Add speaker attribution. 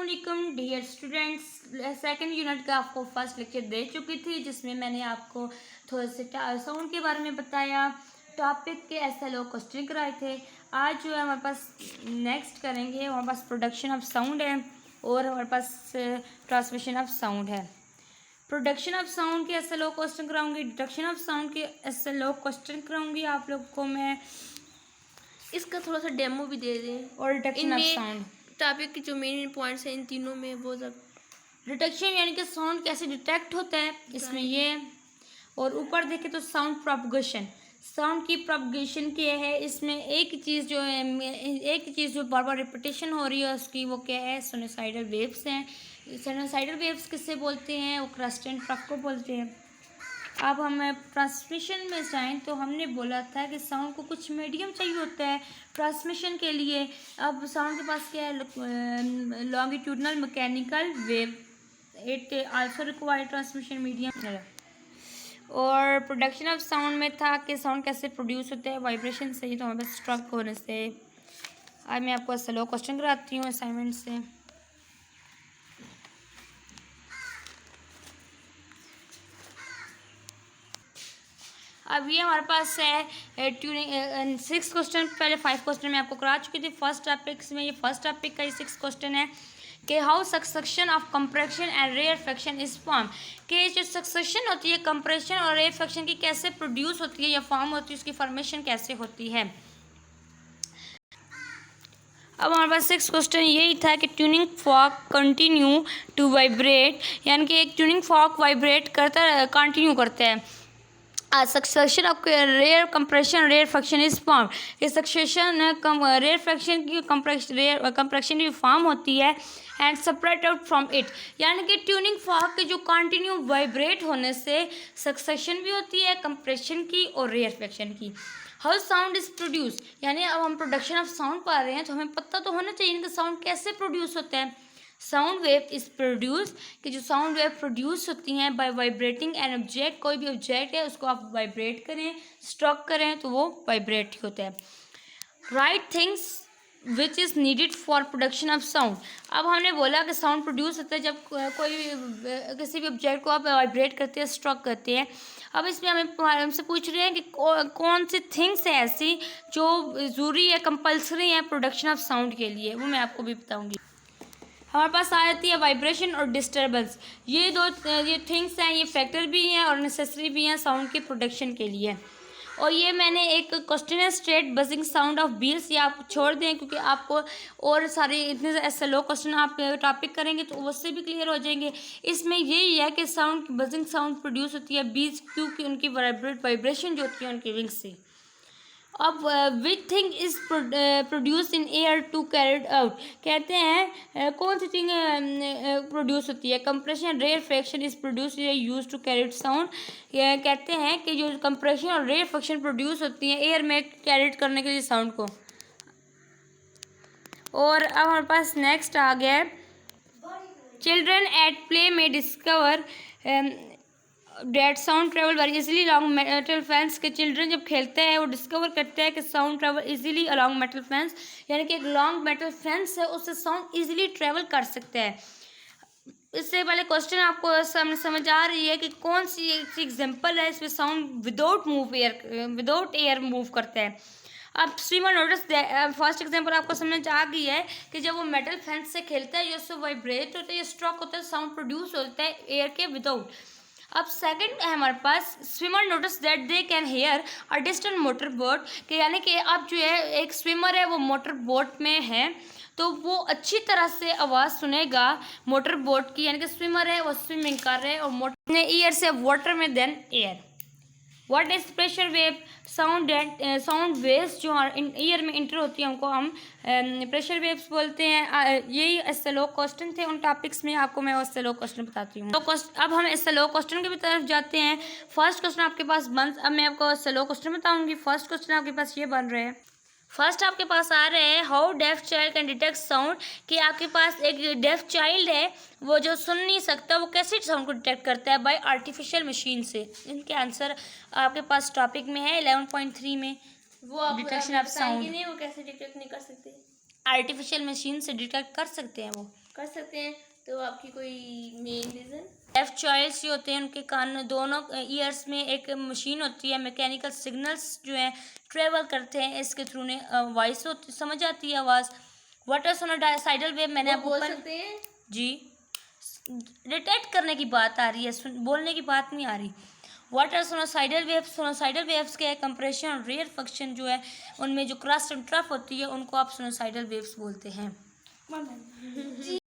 Speaker 1: अस्सलामुअलैकुम dear students. Second unit का आपको फर्स्ट लेक्चर दे चुकी थी, जिसमें मैंने आपको थोड़े से साउंड के बारे में बताया, टॉपिक के एसएलओ क्वेश्चन कराए थे। आज जो है हमारे पास नेक्स्ट करेंगे, हमारे पास प्रोडक्शन ऑफ साउंड है और हमारे पास ट्रांसमिशन ऑफ साउंड है। प्रोडक्शन ऑफ साउंड के एसएलओ क्वेश्चन कराऊंगी, डिटेक्शन ऑफ साउंड के एसएलओ क्वेश्चन कराऊंगी आप लोग को मैं।
Speaker 2: इसका थोड़ा सा डेमो भी दे दें
Speaker 1: और डिटेक्शन ऑफ
Speaker 2: इनमें
Speaker 1: साउंड,
Speaker 2: टॉपिक के जो मेन पॉइंट्स हैं इन तीनों में वो सब।
Speaker 1: डिटेक्शन यानी कि साउंड कैसे डिटेक्ट होता है इसमें ये, और ऊपर देखें तो साउंड प्रोपगेशन, साउंड की प्रोपगेशन क्या है। इसमें एक चीज़ जो है, एक चीज़ जो बार बार रिपीटेशन हो रही है उसकी, वो क्या है, साइनोसाइडल वेव्स हैं। साइनोसाइडल वेव्स किससे बोलते हैं, वो क्रस्ट एंड ट्रफ को बोलते हैं। अब हम ट्रांसमिशन में जाएं तो हमने बोला था कि साउंड को कुछ मीडियम चाहिए होता है ट्रांसमिशन के लिए। अब साउंड के पास क्या है, longitudinal mechanical wave, it also require transmission medium. और प्रोडक्शन ऑफ साउंड में था कि साउंड कैसे प्रोड्यूस होते हैं, वाइब्रेशन से ही, तो हमारे पास स्ट्रक होने से। आज मैं आपको स्लो क्वेश्चन कराती हूँ असाइनमेंट से। अब ये हमारे पास है ट्यूनिंग 6 क्वेश्चन, पहले 5 क्वेश्चन मैं आपको करा चुकी थी फर्स्ट टॉपिक्स में। ये फर्स्ट टॉपिक का ये 6 क्वेश्चन है कि how succession of compression and rarefaction is form, कि जो सक्सेशन होती है कंप्रेशन और रेयरफेक्शन की कैसे प्रोड्यूस होती है या फॉर्म होती है, उसकी फॉर्मेशन कैसे होती है। अब हमारे पास 6 क्वेश्चन यही था कि tuning fork continue to vibrate, यानी कि एक ट्यूनिंग फॉर्क वाइब्रेट करता कंटिन्यू करता है। Succession of rare compression rarefaction is form, ये सक्सेशन रेयर फ्रैक्शन की कंप्रेशन की फॉर्म होती है and separate out from it, यानी कि ट्यूनिंग फॉर्क के जो कंटिन्यू वाइब्रेट होने से सक्सेशन भी होती है कंप्रेशन की और रेयर फ्रैक्शन की। हाउ साउंड इज प्रोड्यूस, यानी अब हम प्रोडक्शन ऑफ साउंड पा रहे हैं तो हमें पता तो होना चाहिए कि साउंड कैसे प्रोड्यूस होता है। साउंड वेव इज प्रोड्यूस, कि जो साउंड वेव प्रोड्यूस होती हैं बाय वाइब्रेटिंग एन ऑब्जेक्ट, कोई भी ऑब्जेक्ट है उसको आप वाइब्रेट करें, स्ट्रोक करें तो वो वाइब्रेट ही होता है। Right things which is needed for production of sound, अब हमने बोला कि साउंड प्रोड्यूस होता है जब कोई किसी भी ऑब्जेक्ट को आप वाइब्रेट करते हैं, स्ट्रोक करते हैं। अब इसमें हमसे पूछ रहे हैं कि कौन सी थिंग्स है ऐसी जो ज़रूरी है, कंपल्सरी है प्रोडक्शन ऑफ साउंड के लिए, वो मैं आपको भी बताऊँगी। हमारे पास आ जाती है वाइब्रेशन और डिस्टर्बेंस, ये दो ये थिंग्स हैं, ये फैक्टर भी हैं और नेसेसरी भी हैं साउंड के प्रोडक्शन के लिए। और ये मैंने एक क्वेश्चन है स्ट्रेट बजिंग साउंड ऑफ बील्स, ये आप छोड़ दें क्योंकि आपको और सारे इतने ऐसे लो क्वेश्चन आप टॉपिक करेंगे तो उससे भी क्लियर हो जाएंगे। इसमें यही है कि साउंड बजिंग साउंड प्रोड्यूस होती है बील्स, क्योंकि उनकी वाइब्रेशन जो होती है उनकी विंग्स से। अब which thing is produce in air to carried out, कहते हैं कौन सी थिंग प्रोड्यूस होती है, compression rarefaction is produce use to carried sound, कहते हैं कि जो कंप्रेशन और रेयर फ्रैक्शन प्रोड्यूस होती है एयर में कैरिड करने के लिए साउंड को। और अब हमारे पास नेक्स्ट आ गया है, चिल्ड्रन एट प्ले में discover that sound travel very easily along metal fans, के चिल्ड्रन जब खेलते हैं वो डिस्कवर करते हैं कि sound travel easily along metal fans, यानी कि एक लॉन्ग मेटल फैंस है उससे साउंड इजीली ट्रेवल कर सकते हैं। इससे पहले क्वेश्चन आपको समझ आ रही है कि कौन सी एक एग्जांपल है इसमें साउंड विदाउट एयर मूव करते हैं। अब स्विमर नोटिस फर्स्ट एग्जांपल आपको समझ आ गई है कि जब वो मेटल फैंस से खेलता है, जो उससे वाइब्रेट होता है या स्ट्रोक होता है, साउंड प्रोड्यूस होता है एयर के विदाउट। अब सेकंड है हमारे पास, swimmer notice that they can hear a distant motor boat, के यानी कि अब जो है एक स्विमर है वो मोटर बोट में है तो वो अच्छी तरह से आवाज़ सुनेगा मोटर बोट की, यानी कि स्विमर है वो स्विमिंग कर रहे हैं और मोटर ने ईयर से वाटर में then air. What is pressure wave, sound waves जो ईयर में इंटर होती है उनको हम प्रेशर वेव्स बोलते हैं। यही इससे लो क्वेश्चन थे, उन टॉपिक्स में आपको मैं उससे लो क्वेश्चन बताती हूँ। तो अब हम इससे लो क्वेश्चन की तरफ जाते हैं। फर्स्ट क्वेश्चन आपके पास अब मैं आपको इससे लो क्वेश्चन बताऊँगी। फर्स्ट क्वेश्चन आपके पास ये बन रहे हैं, फर्स्ट आपके पास आ रहे हैं how deaf child can detect sound, कि आपके पास एक डेफ चाइल्ड है वो जो सुन नहीं सकता, वो कैसे साउंड को डिटेक्ट करता है, बाय आर्टिफिशियल मशीन से। इनके आंसर आपके पास टॉपिक में है 11.3 में,
Speaker 2: वो आप
Speaker 1: डिटेक्शन ऑफ साउंड।
Speaker 2: नहीं, वो कैसे डिटेक्ट नहीं कर सकते।
Speaker 1: आर्टिफिशियल मशीन से डिटेक्ट कर सकते हैं वो?
Speaker 2: कर सकते हैं। तो आपकी कोई मेन रीज़न?
Speaker 1: डेफ चाइल्ड्स जो होते हैं उनके कान दोनों ईयर्स में एक मशीन होती है, मैकेनिकल सिग्नल्स जो हैं ट्रेवल करते हैं, इसके थ्रू ने वॉइस समझ आती है आवाज़। वाटर सोनोसाइडल वेव मैंने
Speaker 2: वो
Speaker 1: आपको
Speaker 2: बोल
Speaker 1: ऊपर
Speaker 2: सकते हैं।
Speaker 1: जी डिटेक्ट करने की बात आ रही है, बोलने की बात नहीं आ रही। वाटर सोनोसाइडल वेव्स के कंप्रेशन और रेयर फंक्शन जो है उनमें जो क्रस्ट एंड ट्रफ होती है उनको आप सोनोसाइडल वेव्स बोलते हैं।